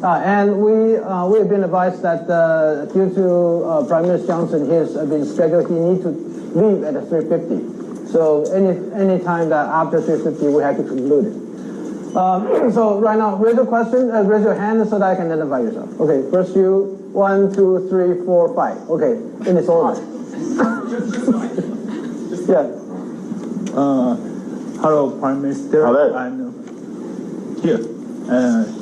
And we have been advised that due to Prime Minister Johnson, he has been scheduled, he needs to leave at 3:50. So any time that after 3:50, we have to conclude it. So right now, raise your question, raise your hand so that I can identify yourself. Okay, first you, 1, 2, 3, 4, 5. Okay, in this order. Yeah. Hello, Prime Minister. Hello. And here.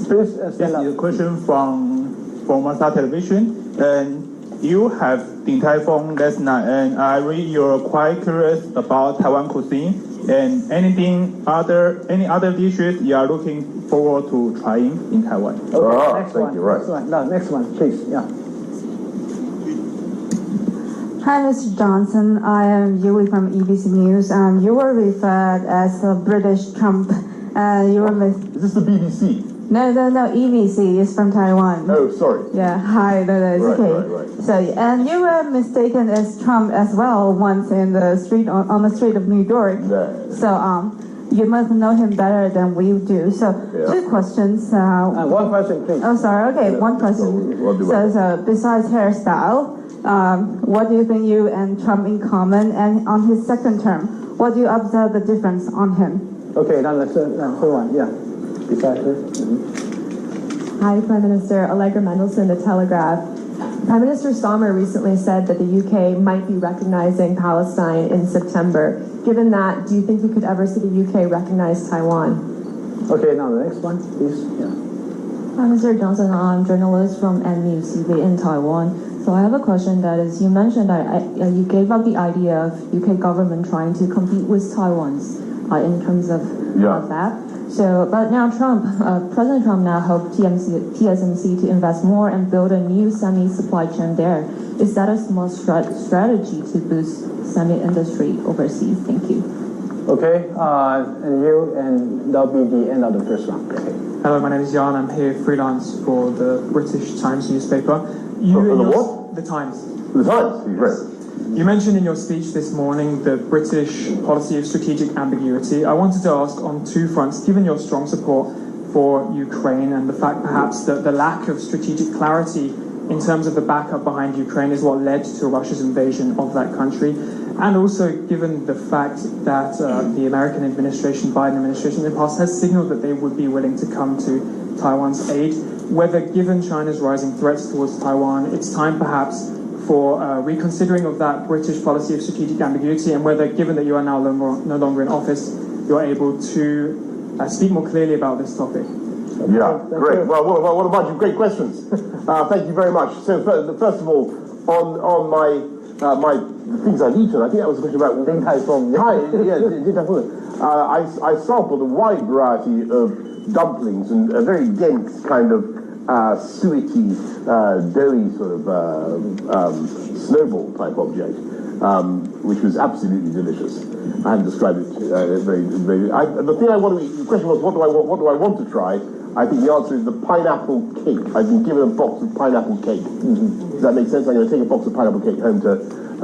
Please This stand up. is a question from Masa Television. And you have been Taiwan last night, and I read you're quite curious about Taiwan cuisine and any other dishes you are looking forward to trying in Taiwan. Okay, next thank one. you, right. Next one. No, next one, please. Yeah. Hi, Mr. Johnson. I am Yuli from EBC News. You were referred as a British Trump. You were Is this the BBC? No, EBC is from Taiwan. Oh, sorry. Yeah, hi, it's Right, okay. right. So, and you were mistaken as Trump as well once in the street, on the street of New York. No. So, you must know him better than we do. So, Yeah. two questions. One question, please. Oh, sorry. Okay, Yeah, one question. we'll do it. So, besides hairstyle, what do you think you and Trump in common? And on his second term, what do you observe the difference on him? Okay, now let's hold on. Yeah. Besides this. Hi, Prime Minister. Allegra Mendelsohn, The Telegraph. Prime Minister Starmer recently said that the UK might be recognizing Palestine in September. Given that, do you think we could ever see the UK recognize Taiwan? Okay, now the next one, please. Yeah. Hi, Mr. Johnson. I'm a journalist from NUCV in Taiwan. So I have a question that is, you mentioned that you gave up the idea of UK government trying to compete with Taiwan's in terms of that. So, but now President Trump now hoped TSMC to invest more and build a new semi-supply chain there. Is that a smart strategy to boost semi-industry overseas? Thank you. Okay, and you, and that'll be the end of the first round. Okay. Hello, my name is Jan. I'm here freelance for the British Times newspaper. The Times. The Times, right. You mentioned in your speech this morning the British policy of strategic ambiguity. I wanted to ask on two fronts, given your strong support for Ukraine and the fact perhaps that the lack of strategic clarity in terms of the backup behind Ukraine is what led to Russia's invasion of that country, and also given the fact that the American administration, Biden administration in the past, has signaled that they would be willing to come to Taiwan's aid, whether given China's rising threats towards Taiwan, it's time perhaps for reconsidering of that British policy of strategic ambiguity, and whether, given that you are now no longer in office, you're able to speak more clearly about this topic. Yeah, great. Well, what a bunch of great questions. Thank you very much. So, first of all, on my the things I've eaten, I think that was a question about Din Tai Fung. I sampled a wide variety of dumplings and a very dense kind of suety, doughy sort of snowball type object, which was absolutely delicious. I hadn't described it very. The thing I want to eat. The question was, what do I want to try? I think the answer is the pineapple cake. I've been given a box of pineapple cake. Does that make sense? I'm going to take a box of pineapple cake home to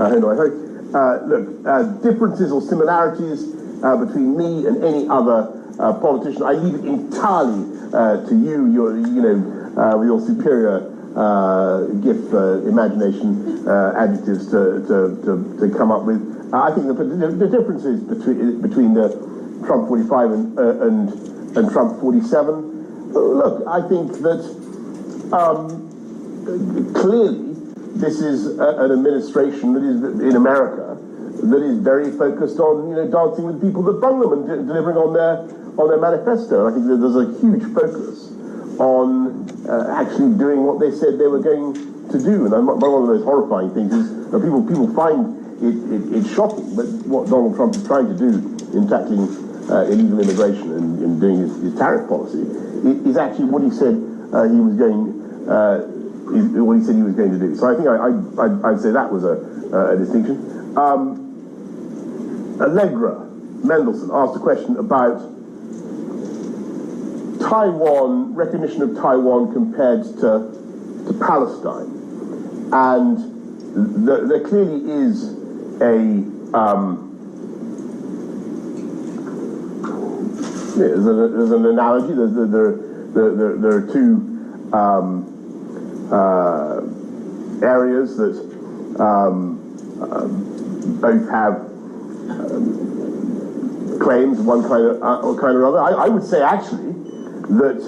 look, differences or similarities between me and any other politician, I leave it entirely to you. With your superior imagination, adjectives to come up with. I think the differences between the Trump 45 and Trump 47. Look, I think that clearly this is an administration that is in America that is very focused on dancing with people that bung them and delivering on their manifesto. I think that there's a huge focus on actually doing what they said they were going to do. And one of the most horrifying things is that people find it shocking, but what Donald Trump is trying to do in tackling illegal immigration and in doing his tariff policy is actually what he said he was going to do. So I think I'd say that was a distinction. Allegra Mendelsohn asked a question about Taiwan, recognition of Taiwan compared to Palestine, and there clearly is there's an analogy. There are two areas that both have claims of one kind or other. I would say actually that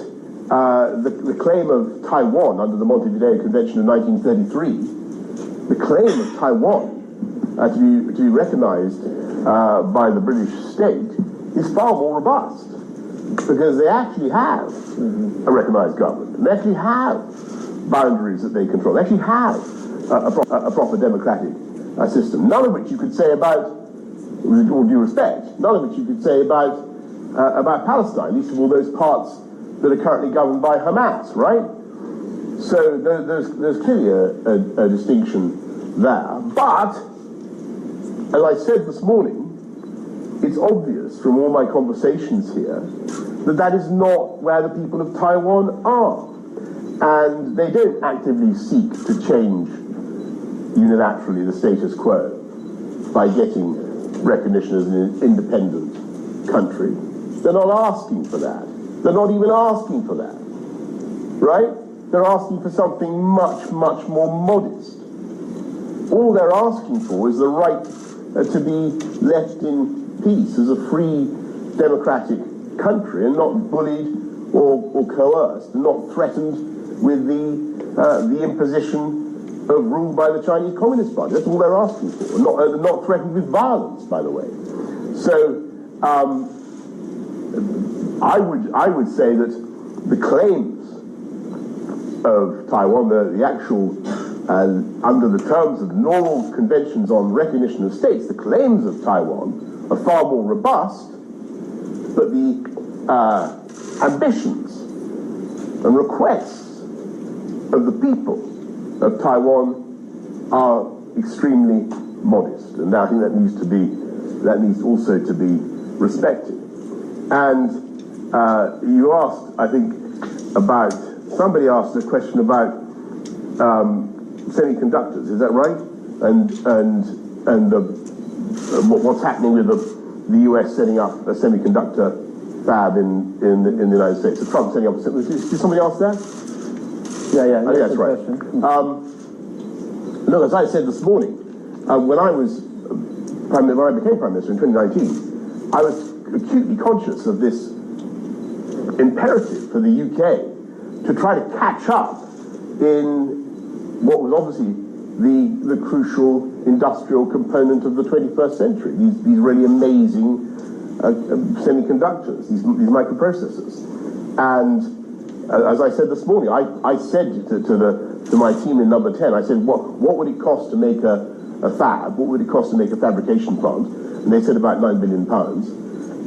the claim of Taiwan under the Montevideo Convention of 1933, the claim of Taiwan to be recognized by the British state is far more robust, because they actually have a recognized government, and they actually have boundaries that they control. They actually have a proper democratic system, none of which you could say about, with all due respect, none of which you could say about Palestine, least of all those parts that are currently governed by Hamas, right? So there's clearly a distinction there. But, as I said this morning, it's obvious from all my conversations here that that is not where the people of Taiwan are. And they don't actively seek to change unilaterally the status quo by getting recognition as an independent country. They're not asking for that. They're not even asking for that, right? They're asking for something much, much more modest. All they're asking for is the right to be left in peace as a free, democratic country, and not bullied or coerced, and not threatened with the imposition of rule by the Chinese Communist Party. That's all they're asking for, not threatened with violence, by the way. So I would say that the claims of Taiwan, the actual, under the terms of normal conventions on recognition of states, the claims of Taiwan are far more robust, but the ambitions and requests of the people of Taiwan are extremely modest, and I think that needs also to be respected. And you asked, I think, somebody asked a question about semiconductors. Is that right? And what's happening with the U.S. setting up a semiconductor fab in the United States? So Trump setting up a semiconductor. Did somebody ask that? Yeah, I think that's right. Look, as I said this morning, when I became Prime Minister in 2019, I was acutely conscious of this imperative for the UK to try to catch up in what was obviously the crucial industrial component of the 21st century, these really amazing semiconductors, these microprocessors. And as I said this morning, I said to my team in Number 10, I said, what would it cost to make a fab? What would it cost to make a fabrication plant? And they said about £9 billion.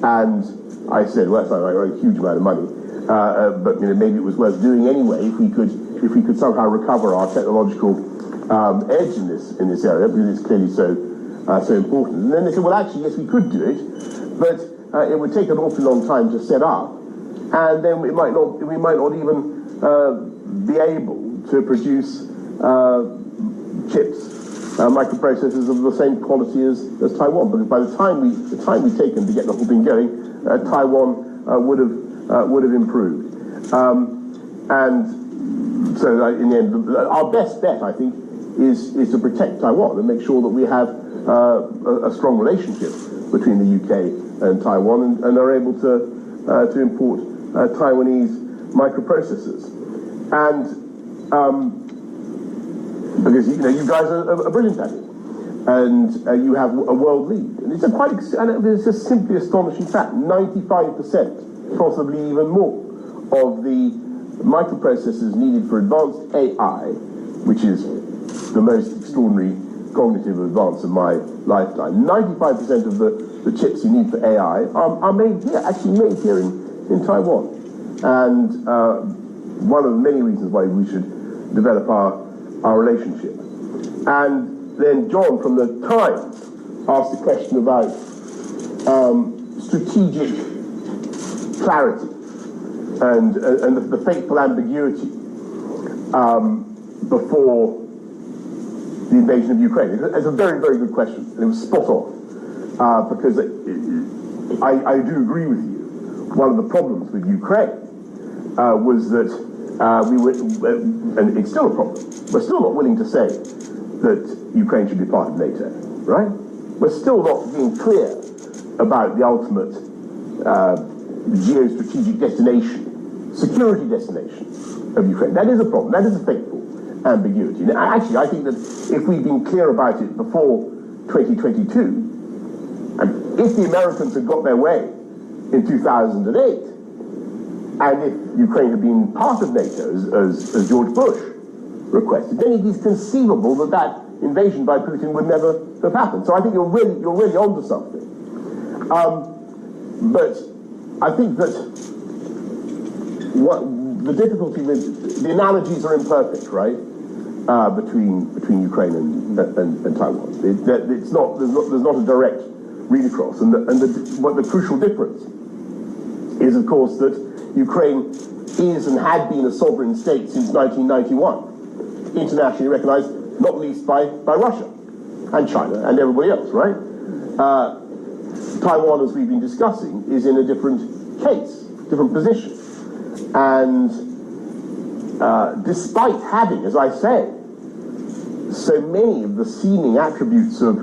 And I said, well, that's not a huge amount of money, but maybe it was worth doing anyway if we could somehow recover our technological edge in this area, because it's clearly so important. And then they said, well, actually, yes, we could do it, but it would take an awfully long time to set up, and then we might not even be able to produce chips, microprocessors of the same quality as Taiwan, because by the time we've taken to get the whole thing going, Taiwan would have improved. And so in the end, our best bet, I think, is to protect Taiwan and make sure that we have a strong relationship between the UK and Taiwan, and are able to import Taiwanese microprocessors. And because you guys are brilliant at it, and you have a world lead, and it's it's a simply astonishing fact. 95%, possibly even more, of the microprocessors needed for advanced AI, which is the most extraordinary cognitive advance of my lifetime. 95% of the chips you need for AI are made here, actually made here in Taiwan. And one of the many reasons why we should develop our relationship. And then John from the Times asked a question about strategic clarity and the fateful ambiguity before the invasion of Ukraine. It's a very, very good question, and it was spot on, because I do agree with you. One of the problems with Ukraine was that and it's still a problem. We're still not willing to say that Ukraine should be part of NATO, right? We're still not being clear about the ultimate geostrategic destination, security destination of Ukraine. That is a problem. That is a fateful ambiguity. Now, actually, I think that if we'd been clear about it before 2022, and if the Americans had got their way in 2008, and if Ukraine had been part of NATO, as George Bush requested, then it is conceivable that that invasion by Putin would never have happened. So I think you're really onto something. But I think that what the difficulty with the analogies are imperfect, right? Between Ukraine and Taiwan, there's not a direct read across, and what the crucial difference is, of course, that Ukraine is and had been a sovereign state since 1991, internationally recognized, not least by Russia and China and everybody else, right? Taiwan, as we've been discussing, is in a different case, different position. And despite having, as I say, so many of the seeming attributes of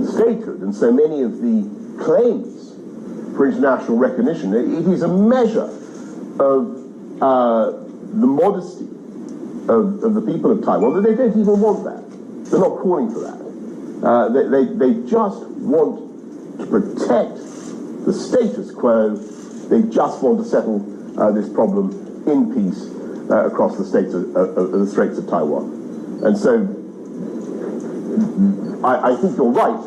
statehood and so many of the claims for international recognition, it is a measure of the modesty of the people of Taiwan that they don't even want that. They're not calling for that. They just want to protect the status quo. They just want to settle this problem in peace across the Straits of Taiwan. And so I think you're right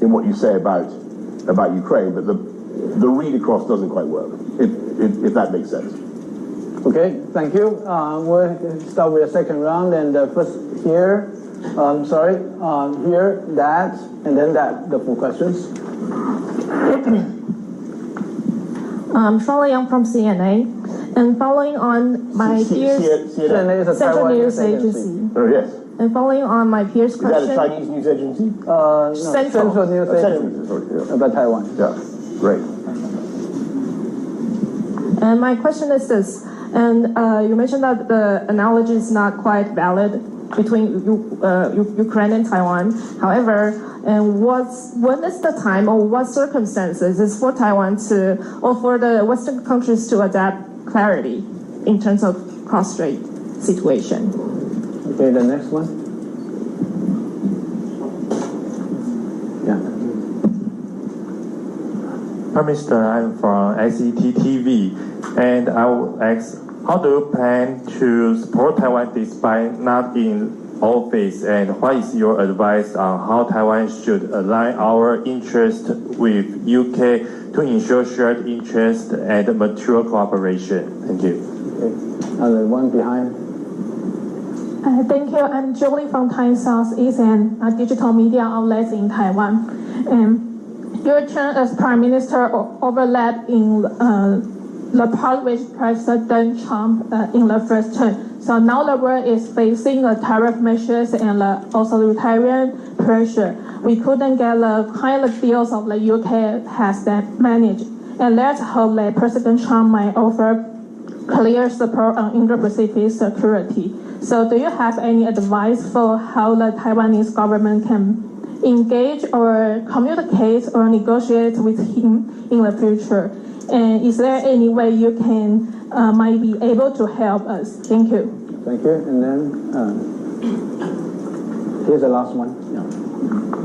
in what you say about Ukraine, but the read across doesn't quite work, if that makes sense. Okay, thank you. We'll start with the second round, and first here, here, that, and then that, the full questions. Shirley Young from CNA, and following on my peers, CNA is a Central Taiwan News Agency. Oh, yes. And following on my peers' Is question, that a Chinese news agency? No, Central News Agency Sorry, about Taiwan. yeah. Great. and my question is this, and you mentioned that the analogy is not quite valid between Ukraine and Taiwan. However, and when is the time or what circumstances is for Taiwan to, or for the Western countries to adapt clarity in terms of cross-strait situation? Okay, the next one. Yeah. Prime Minister, I'm from ICT TV, and I will ask, how do you plan to support Taiwan despite not in office, and what is your advice on how Taiwan should align our interest with UK to ensure shared interest and mature cooperation? Thank you. Okay. The one behind. Thank you. I'm Julie from Thai Southeast and digital media outlets in Taiwan. And your term as Prime Minister overlapped in the part with President Trump in the first term. So now the world is facing tariff measures and authoritarian pressure. We couldn't get the kind of deals of the UK has that managed. And let's hope that President Trump might offer clear support on Indo-Pacific security. So do you have any advice for how the Taiwanese government can engage or communicate or negotiate with him in the future? And is there any way you can might be able to help us? Thank you. Thank you. And then here's the last one. Yeah.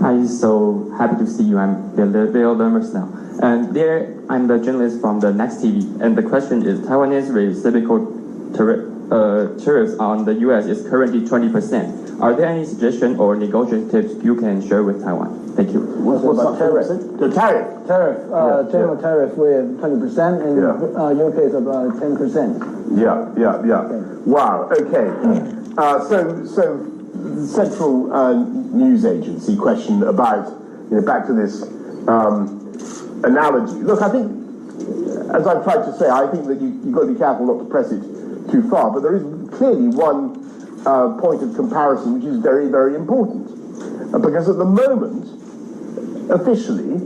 I'm so happy to see you. I'm Bill Lemers now. And there, I'm the journalist from the Next TV. And the question is, Taiwanese reciprocal tariffs on the U.S. is currently 20%. Are there any suggestions or negotiation tips you can share with Taiwan? Thank you. What's the tariff? The tariff. General tariff with 20%, and UK is about 10%. Yeah. Okay. Wow. Okay. So Central News Agency question about, back to this analogy. Look, I think, as I've tried to say, I think that you've got to be careful not to press it too far. But there is clearly one point of comparison which is very, very important, because at the moment, officially,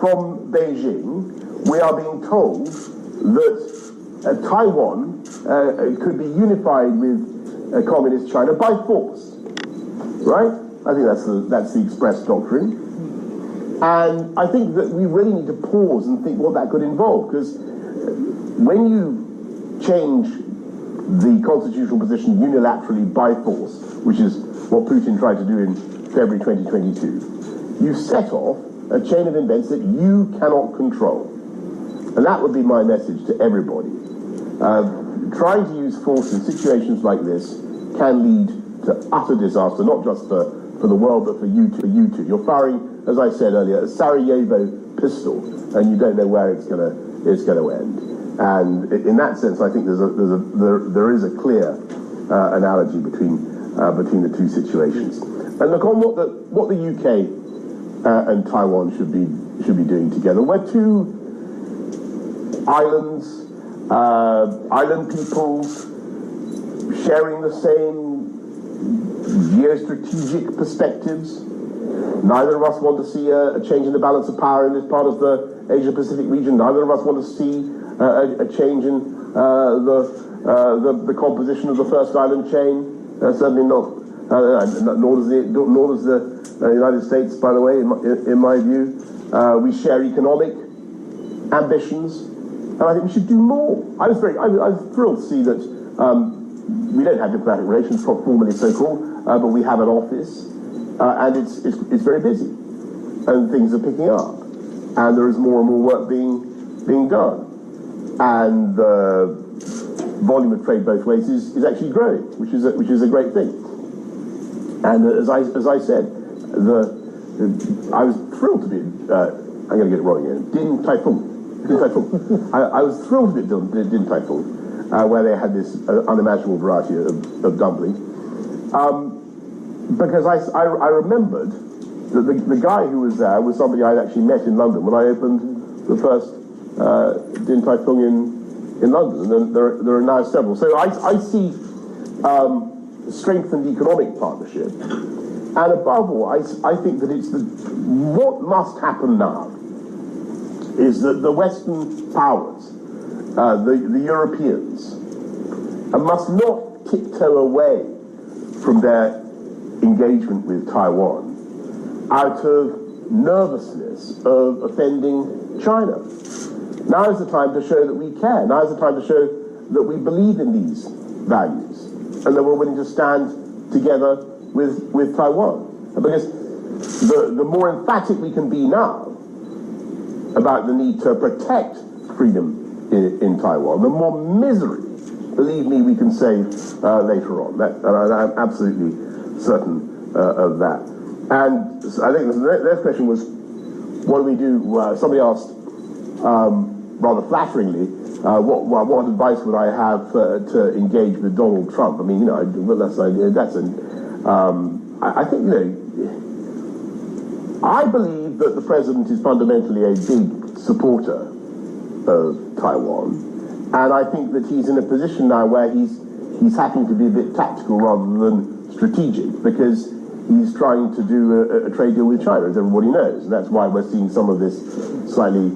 from Beijing, we are being told that Taiwan could be unified with communist China by force, right? I think that's the express doctrine. And I think that we really need to pause and think what that could involve, because when you change the constitutional position unilaterally by force, which is what Putin tried to do in February 2022, you set off a chain of events that you cannot control. And that would be my message to everybody. Trying to use force in situations like this can lead to utter disaster, not just for the world, but for you too. You're firing, as I said earlier, a Sarajevo pistol, and you don't know where it's going to end. And in that sense, I think there is a clear analogy between the two situations. And look on what the UK and Taiwan should be doing together. We're two islands, island peoples, sharing the same geostrategic perspectives. Neither of us want to see a change in the balance of power in this part of the Asia-Pacific region. Neither of us want to see a change in the composition of the first island chain. Certainly not. Nor does the United States, by the way, in my view. We share economic ambitions, and I think we should do more. I was thrilled to see that we don't have diplomatic relations, formally so-called, but we have an office, and it's very busy, and things are picking up, and there is more and more work being done, and the volume of trade both ways is actually growing, which is a great thing. And as I said, I was thrilled to be. I'm going to get it wrong again. Din Tai Fung. I was thrilled to be at Din Tai Fung, where they had this unimaginable variety of dumpling, because I remembered that the guy who was there was somebody I'd actually met in London when I opened the first Din Tai Fung in London, and there are now several. So I see strengthened economic partnership, and above all, I think that what must happen now is that the Western powers, the Europeans, must not tiptoe away from their engagement with Taiwan out of nervousness of offending China. Now is the time to show that we care. Now is the time to show that we believe in these values and that we're willing to stand together with Taiwan. Because the more emphatic we can be now about the need to protect freedom in Taiwan, the more misery, believe me, we can save later on. I'm absolutely certain of that. And I think the next question was, what do we do? Somebody asked, rather flatteringly, what advice would I have to engage with Donald Trump? I mean, I think, I believe that the president is fundamentally a big supporter of Taiwan, and I think that he's in a position now where he's having to be a bit tactical rather than strategic, because he's trying to do a trade deal with China, as everybody knows, and that's why we're seeing some of this slightly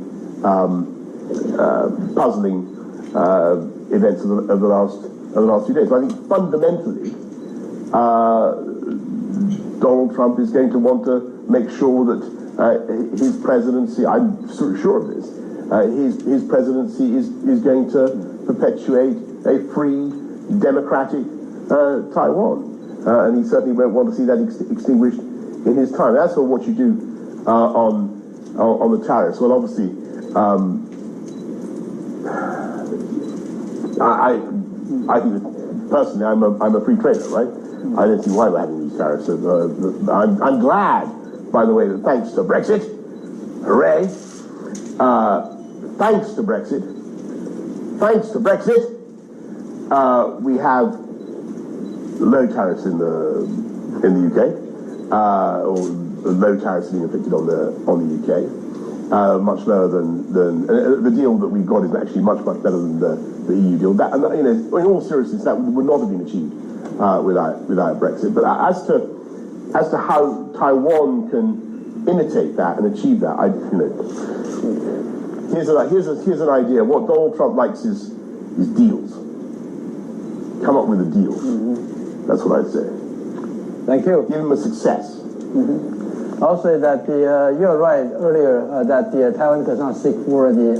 puzzling events of the last few days. But I think fundamentally, Donald Trump is going to want to make sure that his presidency, I'm sure of this, his presidency is going to perpetuate a free, democratic Taiwan. And he certainly won't want to see that extinguished in his time. As for what you do on the tariffs, well, obviously, I think that personally, I'm a free trader, right? I don't see why we're having these tariffs. I'm glad, by the way, that thanks to Brexit, hooray! Thanks to Brexit, we have low tariffs in the UK, or low tariffs being inflicted on the UK, much lower than the deal that we've got is actually much better than the EU deal. That, and in all seriousness, that would not have been achieved without Brexit. But as to how Taiwan can imitate that and achieve that, here's an idea. What Donald Trump likes is deals. come up with a deal. That's what I'd say. Thank you. Give them a success. I'll say that you're right earlier that Taiwan does not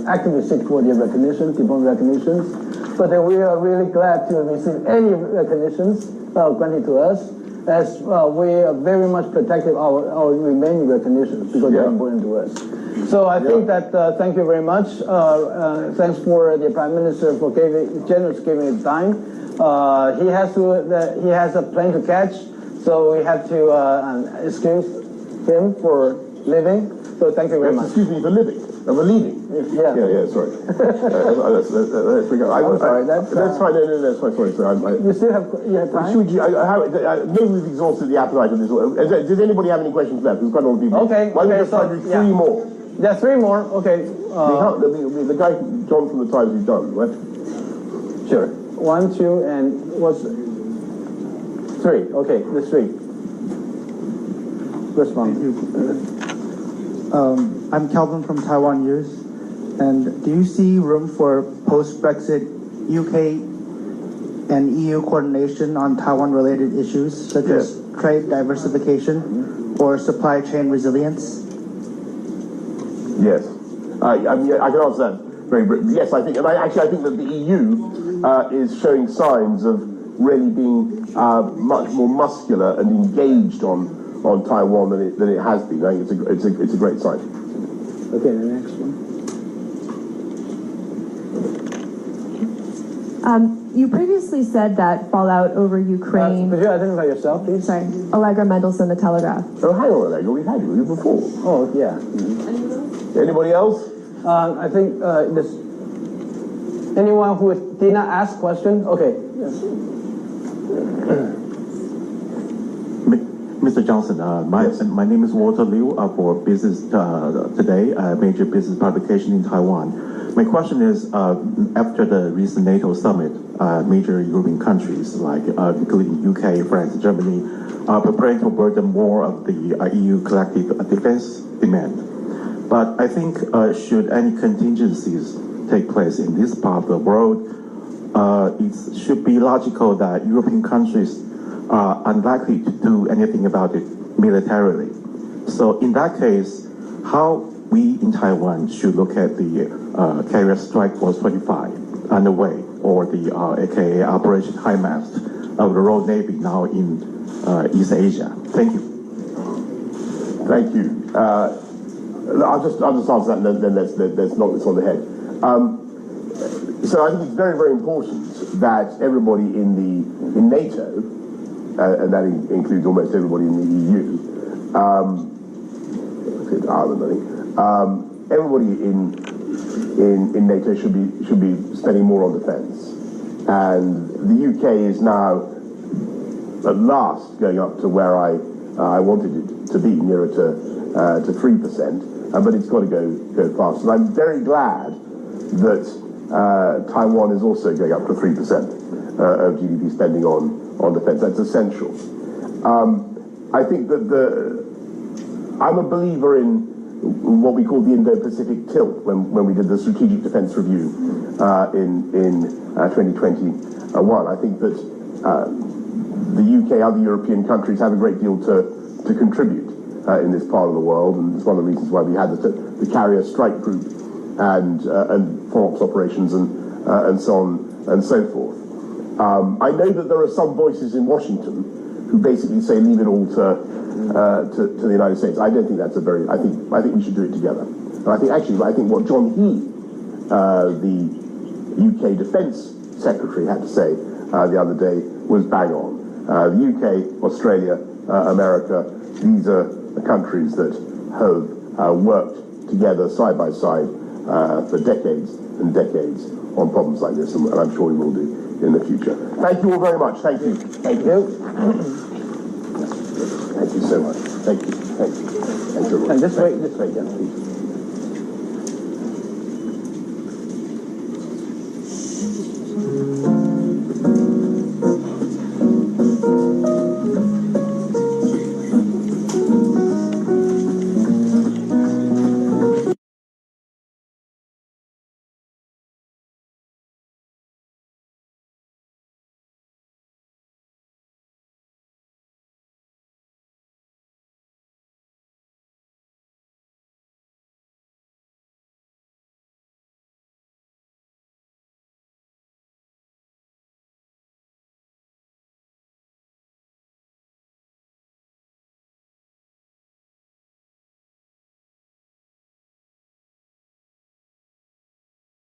actively seek for the recognition, diplomatic recognitions, but we are really glad to receive any recognitions granted to us, as we are very much protective of our remaining recognitions because they're important to us. So I think that thank you very much. Thanks for the Prime Minister for generous giving his time. He has a plane to catch, so we have to excuse him for living. So thank you very much. Excuse me for living. For leaving. Yeah, sorry. Let's go. I'm sorry. That's fine. No, that's fine. Sorry. You still have time? Maybe we've exhausted the appetite of this. Does anybody have any questions left? There's quite a lot of people. Okay. Why don't we just try to do three more? There are three more. Okay. The guy, John from the Times, who's done, right? Sure. 1, 2, and what's 3? Okay, the 3. First one. I'm Calvin from Taiwan News. And do you see room for post-Brexit UK and EU coordination on Taiwan-related issues such as trade diversification or supply chain resilience? Yes. I can answer that very briefly. Yes, I think, and I think that the EU is showing signs of really being much more muscular and engaged on Taiwan than it has been. I think it's a great sign. Okay, the next one. You previously said that fallout over Ukraine. Could you identify yourself, please? Sorry, Allegra Mendelsohn, The Telegraph. Oh, hang on, Allegra, we've had you before. Oh, yeah. Anybody else? I think anyone who did not ask question. Okay. Yes. Mr. Johnson, my name is Walter Liu for Business Today, a major business publication in Taiwan. My question is, after the recent NATO summit, major European countries like including UK, France, Germany are preparing to burden more of the EU collective defense demand. But I think should any contingencies take place in this part of the world, it should be logical that European countries are unlikely to do anything about it militarily. So in that case, how we in Taiwan should look at the Carrier Strike Force 25 underway, or the aka Operation High Mast of the Royal Navy now in East Asia. Thank you. Thank you. I'll just answer that, and then let's knock this on the head. So I think it's very, very important that everybody in NATO, and that includes almost everybody in the EU, Ireland, I think, everybody in NATO should be spending more on defence, and the UK is now at last going up to where I wanted it to be, nearer to 3%, but it's got to go faster. And I'm very glad that Taiwan is also going up to 3% of GDP spending on defence. That's essential. I think that I'm a believer in what we call the Indo-Pacific tilt when we did the Strategic Defence Review in 2021. I think that the UK, other European countries have a great deal to contribute in this part of the world, and it's one of the reasons why we had the Carrier Strike Group and FOROPS operations and so on and so forth. I know that there are some voices in Washington who basically say leave it all to the United States. I don't think that's I think we should do it together. And I think what John He, the UK Defence Secretary, had to say the other day was bang on. The UK, Australia, America, these are the countries that have worked together side by side for decades and decades on problems like this, and I'm sure we will do in the future. Thank you all very much. Thank you. Thank you. Thank you so much. Thank you. Thank you. Thank you. And this way, yeah, please.